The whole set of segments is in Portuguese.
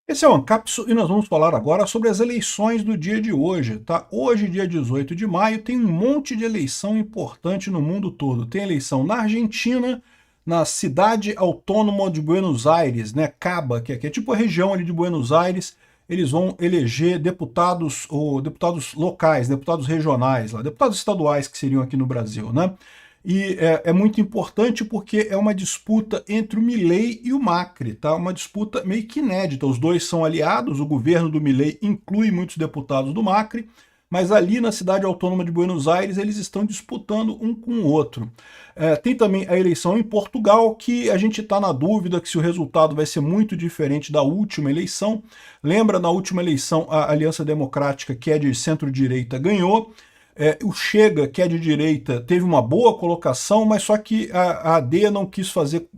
Esse é o Ancapsu e nós vamos falar agora sobre as eleições do dia de hoje, tá? Hoje, dia 18 de maio, tem um monte de eleição importante no mundo todo. Tem eleição na Argentina, na cidade autônoma de Buenos Aires, né? Caba, que é tipo a região ali de Buenos Aires. Eles vão eleger deputados ou deputados locais, deputados regionais, lá, deputados estaduais que seriam aqui no Brasil, né? E é muito importante porque é uma disputa entre o Milei e o Macri, tá? Uma disputa meio que inédita. Os dois são aliados, o governo do Milei inclui muitos deputados do Macri, mas ali na cidade autônoma de Buenos Aires eles estão disputando um com o outro. Tem também a eleição em Portugal, que a gente está na dúvida que se o resultado vai ser muito diferente da última eleição. Lembra, na última eleição a Aliança Democrática, que é de centro-direita, ganhou. O Chega, que é de direita, teve uma boa colocação, mas só que a AD não quis fazer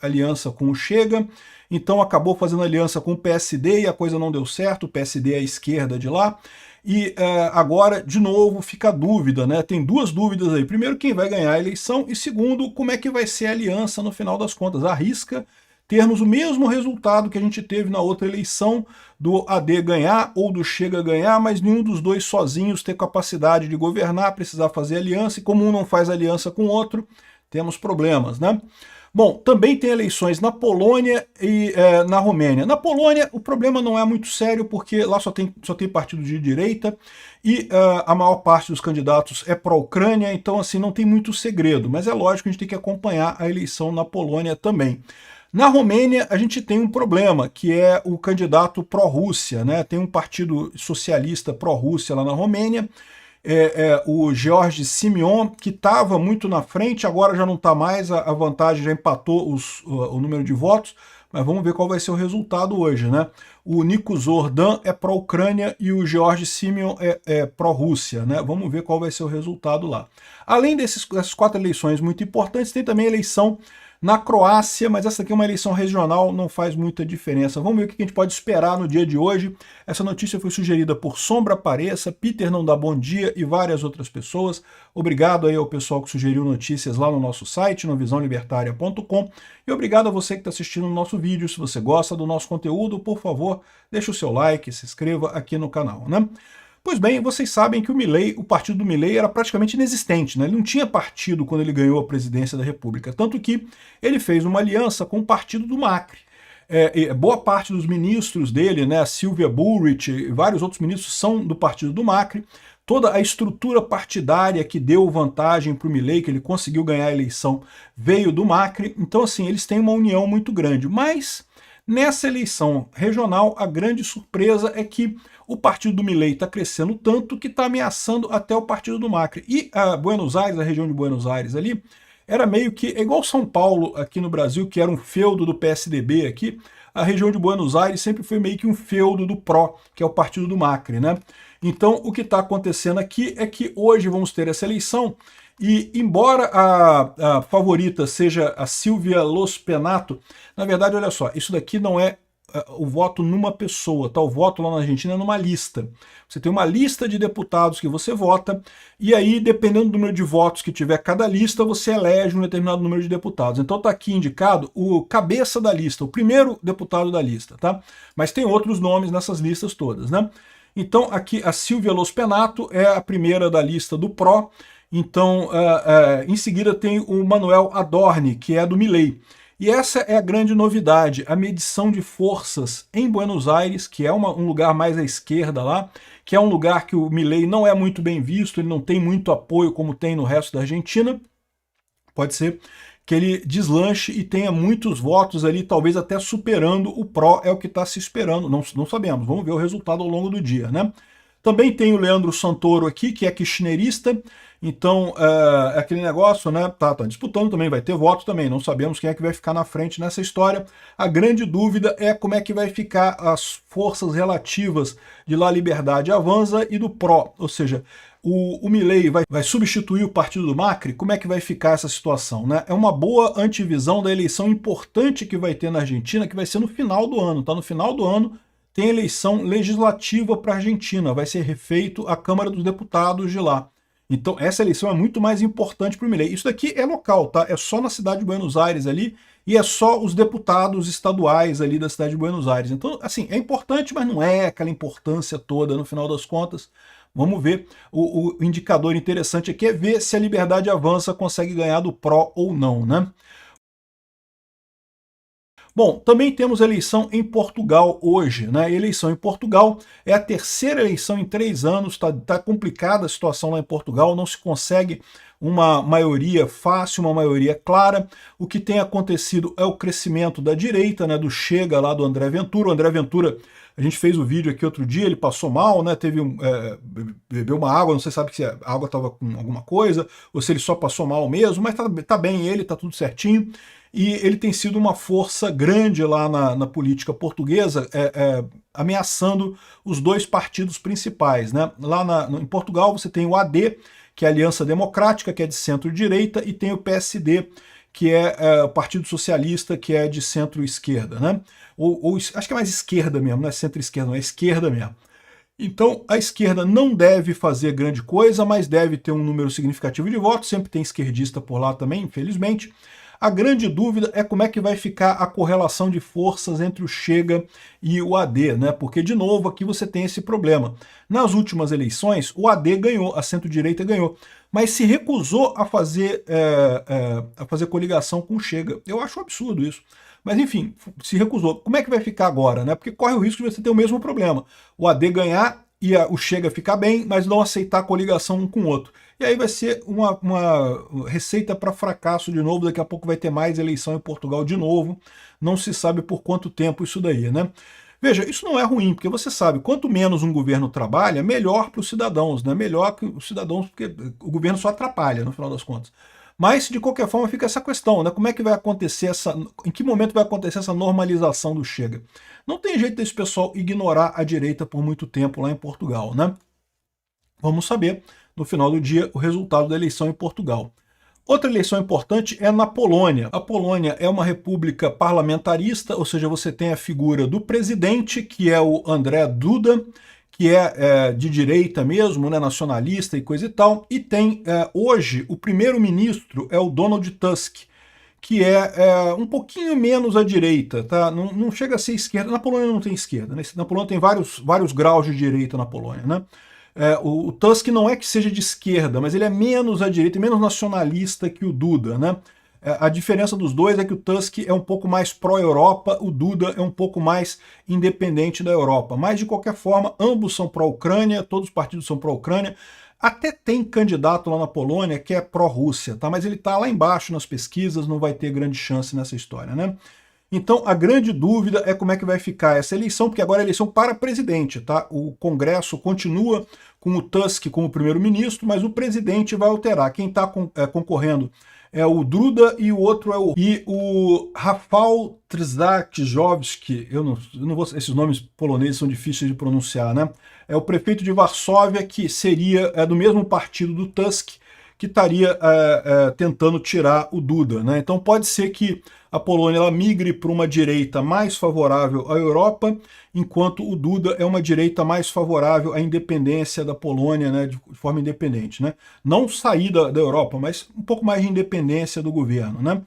aliança com o Chega, então acabou fazendo aliança com o PSD e a coisa não deu certo. O PSD é a esquerda de lá. E agora, de novo, fica a dúvida, né? Tem duas dúvidas aí. Primeiro, quem vai ganhar a eleição, e segundo, como é que vai ser a aliança no final das contas. Arrisca termos o mesmo resultado que a gente teve na outra eleição, do AD ganhar ou do Chega ganhar, mas nenhum dos dois sozinhos ter capacidade de governar, precisar fazer aliança, e como um não faz aliança com o outro, temos problemas, né? Bom, também tem eleições na Polônia e na Romênia. Na Polônia, o problema não é muito sério, porque lá só tem partido de direita e a maior parte dos candidatos é pró-Ucrânia, então assim, não tem muito segredo, mas é lógico que a gente tem que acompanhar a eleição na Polônia também. Na Romênia, a gente tem um problema, que é o candidato pró-Rússia, né? Tem um partido socialista pró-Rússia lá na Romênia, o George Simeon, que estava muito na frente, agora já não está mais, a vantagem já empatou o número de votos, mas vamos ver qual vai ser o resultado hoje, né? O Nico Zordan é pró-Ucrânia e o George Simeon é pró-Rússia, né? Vamos ver qual vai ser o resultado lá. Além dessas quatro eleições muito importantes, tem também a eleição na Croácia, mas essa aqui é uma eleição regional, não faz muita diferença. Vamos ver o que a gente pode esperar no dia de hoje. Essa notícia foi sugerida por Sombra Apareça, Peter Não Dá Bom Dia e várias outras pessoas. Obrigado aí ao pessoal que sugeriu notícias lá no nosso site, no visãolibertaria.com. E obrigado a você que está assistindo o nosso vídeo. Se você gosta do nosso conteúdo, por favor, deixe o seu like, se inscreva aqui no canal, né? Pois bem, vocês sabem que o partido do Milei era praticamente inexistente, né? Ele não tinha partido quando ele ganhou a presidência da República, tanto que ele fez uma aliança com o partido do Macri. Boa parte dos ministros dele, né, a Silvia Bullrich e vários outros ministros são do partido do Macri. Toda a estrutura partidária que deu vantagem para o Milei, que ele conseguiu ganhar a eleição, veio do Macri. Então, assim, eles têm uma união muito grande. Mas nessa eleição regional, a grande surpresa é que o partido do Milei está crescendo tanto que está ameaçando até o partido do Macri. E a Buenos Aires, a região de Buenos Aires ali, era meio que igual São Paulo aqui no Brasil, que era um feudo do PSDB aqui. A região de Buenos Aires sempre foi meio que um feudo do PRO, que é o partido do Macri, né? Então, o que está acontecendo aqui é que hoje vamos ter essa eleição e, embora a favorita seja a Silvia Lospenato, na verdade, olha só, isso daqui não é o voto numa pessoa, tá? O voto lá na Argentina é numa lista. Você tem uma lista de deputados que você vota, e aí, dependendo do número de votos que tiver cada lista, você elege um determinado número de deputados. Então tá aqui indicado o cabeça da lista, o primeiro deputado da lista, tá? Mas tem outros nomes nessas listas todas, né? Então aqui a Silvia Lospenato é a primeira da lista do PRO, então em seguida tem o Manuel Adorni, que é do Milei. E essa é a grande novidade, a medição de forças em Buenos Aires, que é um lugar mais à esquerda lá, que é um lugar que o Milei não é muito bem visto, ele não tem muito apoio como tem no resto da Argentina. Pode ser que ele deslanche e tenha muitos votos ali, talvez até superando o PRO, é o que está se esperando, não sabemos, vamos ver o resultado ao longo do dia, né? Também tem o Leandro Santoro aqui, que é kirchnerista, então é aquele negócio, né? Tá disputando também, vai ter voto também, não sabemos quem é que vai ficar na frente nessa história. A grande dúvida é como é que vai ficar as forças relativas de La Liberdade Avança e do PRO, ou seja, o Milei vai substituir o partido do Macri, como é que vai ficar essa situação, né? É uma boa antevisão da eleição importante que vai ter na Argentina, que vai ser no final do ano, tá? No final do ano tem eleição legislativa para a Argentina, vai ser refeito a Câmara dos Deputados de lá. Então essa eleição é muito mais importante para o Milei. Isso daqui é local, tá? É só na cidade de Buenos Aires ali, e é só os deputados estaduais ali da cidade de Buenos Aires. Então, assim, é importante, mas não é aquela importância toda no final das contas. Vamos ver. O indicador interessante aqui é ver se a Liberdade Avança consegue ganhar do PRO ou não, né? Bom, também temos eleição em Portugal hoje, né? Eleição em Portugal é a terceira eleição em 3 anos, tá complicada a situação lá em Portugal, não se consegue uma maioria fácil, uma maioria clara. O que tem acontecido é o crescimento da direita, né? Do Chega lá do André Ventura. O André Ventura, a gente fez o vídeo aqui outro dia, ele passou mal, né? Bebeu uma água, não sei sabe se a água estava com alguma coisa, ou se ele só passou mal mesmo, mas tá bem ele, tá tudo certinho. E ele tem sido uma força grande lá na política portuguesa, ameaçando os dois partidos principais, né? Lá em Portugal você tem o AD, que é a Aliança Democrática, que é de centro-direita, e tem o PSD, que é o Partido Socialista, que é de centro-esquerda, né? Acho que é mais esquerda mesmo, não é centro-esquerda, não é esquerda mesmo. Então, a esquerda não deve fazer grande coisa, mas deve ter um número significativo de votos, sempre tem esquerdista por lá também, infelizmente. A grande dúvida é como é que vai ficar a correlação de forças entre o Chega e o AD, né? Porque, de novo, aqui você tem esse problema. Nas últimas eleições, o AD ganhou, a centro-direita ganhou, mas se recusou a fazer coligação com o Chega. Eu acho um absurdo isso. Mas, enfim, se recusou. Como é que vai ficar agora, né? Porque corre o risco de você ter o mesmo problema. O AD ganhar e o Chega ficar bem, mas não aceitar a coligação um com o outro. E aí vai ser uma receita para fracasso de novo, daqui a pouco vai ter mais eleição em Portugal de novo, não se sabe por quanto tempo isso daí, né? Veja, isso não é ruim, porque você sabe, quanto menos um governo trabalha, melhor para os cidadãos, né? Melhor que os cidadãos, porque o governo só atrapalha, no final das contas. Mas, de qualquer forma, fica essa questão, né? Como é que vai acontecer em que momento vai acontecer essa normalização do Chega? Não tem jeito desse pessoal ignorar a direita por muito tempo lá em Portugal, né? Vamos saber, no final do dia, o resultado da eleição em Portugal. Outra eleição importante é na Polônia. A Polônia é uma república parlamentarista, ou seja, você tem a figura do presidente, que é o Andrzej Duda, que é de direita mesmo, né, nacionalista e coisa e tal, e tem hoje o primeiro-ministro é o Donald Tusk, que é um pouquinho menos à direita, tá? Não chega a ser esquerda. Na Polônia não tem esquerda, né? Na Polônia tem vários graus de direita na Polônia, né? O Tusk não é que seja de esquerda, mas ele é menos à direita, menos nacionalista que o Duda, né? A diferença dos dois é que o Tusk é um pouco mais pró-Europa, o Duda é um pouco mais independente da Europa. Mas, de qualquer forma, ambos são pró-Ucrânia, todos os partidos são pró-Ucrânia. Até tem candidato lá na Polônia que é pró-Rússia, tá? Mas ele está lá embaixo nas pesquisas, não vai ter grande chance nessa história, né? Então, a grande dúvida é como é que vai ficar essa eleição, porque agora é eleição para presidente, tá? O Congresso continua com o Tusk como primeiro-ministro, mas o presidente vai alterar. Quem está concorrendo é o Duda e o outro é o Rafał Trzaskowski. Eu não vou, esses nomes poloneses são difíceis de pronunciar, né? É o prefeito de Varsóvia, que seria do mesmo partido do Tusk, que estaria tentando tirar o Duda, né? Então pode ser que a Polônia ela migre para uma direita mais favorável à Europa, enquanto o Duda é uma direita mais favorável à independência da Polônia, né, de forma independente, né? Não sair da Europa, mas um pouco mais de independência do governo, né?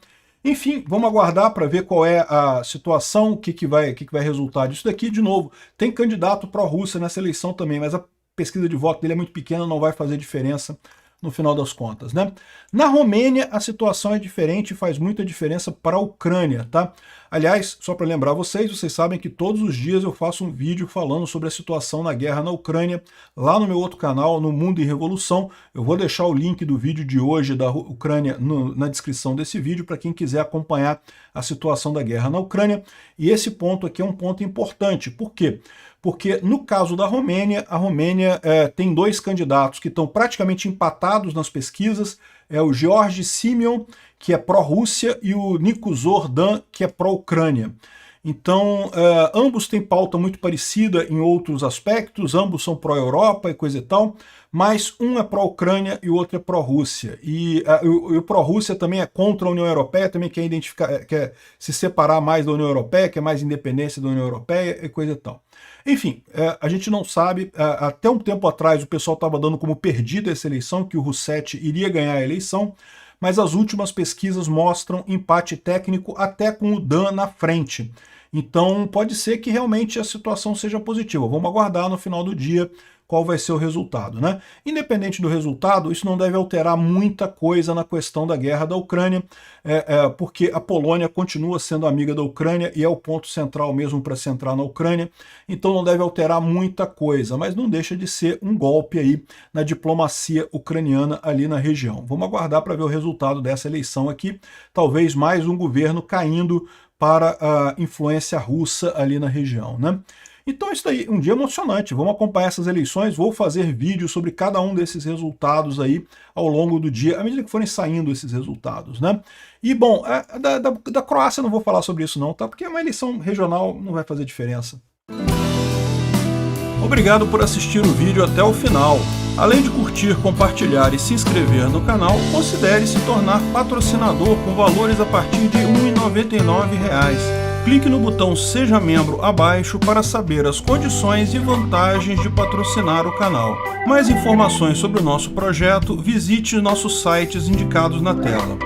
Enfim, vamos aguardar para ver qual é a situação, o que vai resultar disso daqui. De novo, tem candidato pró-Rússia nessa eleição também, mas a pesquisa de voto dele é muito pequena, não vai fazer diferença no final das contas, né? Na Romênia, a situação é diferente e faz muita diferença para a Ucrânia, tá? Aliás, só para lembrar vocês sabem que todos os dias eu faço um vídeo falando sobre a situação na guerra na Ucrânia, lá no meu outro canal, no Mundo em Revolução. Eu vou deixar o link do vídeo de hoje da Ucrânia na descrição desse vídeo, para quem quiser acompanhar a situação da guerra na Ucrânia. E esse ponto aqui é um ponto importante. Por quê? Porque no caso da Romênia, a Romênia tem dois candidatos que estão praticamente empatados nas pesquisas, é o George Simeon, que é pró-Rússia, e o Nico Zordan, que é pró-Ucrânia. Então, ambos têm pauta muito parecida em outros aspectos, ambos são pró-Europa e coisa e tal, mas um é pró-Ucrânia e o outro é pró-Rússia. E o pró-Rússia também é contra a União Europeia, também quer se separar mais da União Europeia, quer mais independência da União Europeia e coisa e tal. Enfim, a gente não sabe, até um tempo atrás o pessoal estava dando como perdida essa eleição, que o Rousseff iria ganhar a eleição, mas as últimas pesquisas mostram empate técnico até com o Dan na frente. Então pode ser que realmente a situação seja positiva. Vamos aguardar no final do dia qual vai ser o resultado, né? Independente do resultado, isso não deve alterar muita coisa na questão da guerra da Ucrânia, porque a Polônia continua sendo amiga da Ucrânia e é o ponto central mesmo para se entrar na Ucrânia, então não deve alterar muita coisa, mas não deixa de ser um golpe aí na diplomacia ucraniana ali na região. Vamos aguardar para ver o resultado dessa eleição aqui, talvez mais um governo caindo para a influência russa ali na região, né? Então isso daí, um dia emocionante, vamos acompanhar essas eleições, vou fazer vídeos sobre cada um desses resultados aí ao longo do dia, à medida que forem saindo esses resultados, né? E bom, da Croácia eu não vou falar sobre isso não, tá? Porque uma eleição regional não vai fazer diferença. Obrigado por assistir o vídeo até o final. Além de curtir, compartilhar e se inscrever no canal, considere se tornar patrocinador com valores a partir de R$ 1,99. Clique no botão Seja Membro abaixo para saber as condições e vantagens de patrocinar o canal. Mais informações sobre o nosso projeto, visite nossos sites indicados na tela.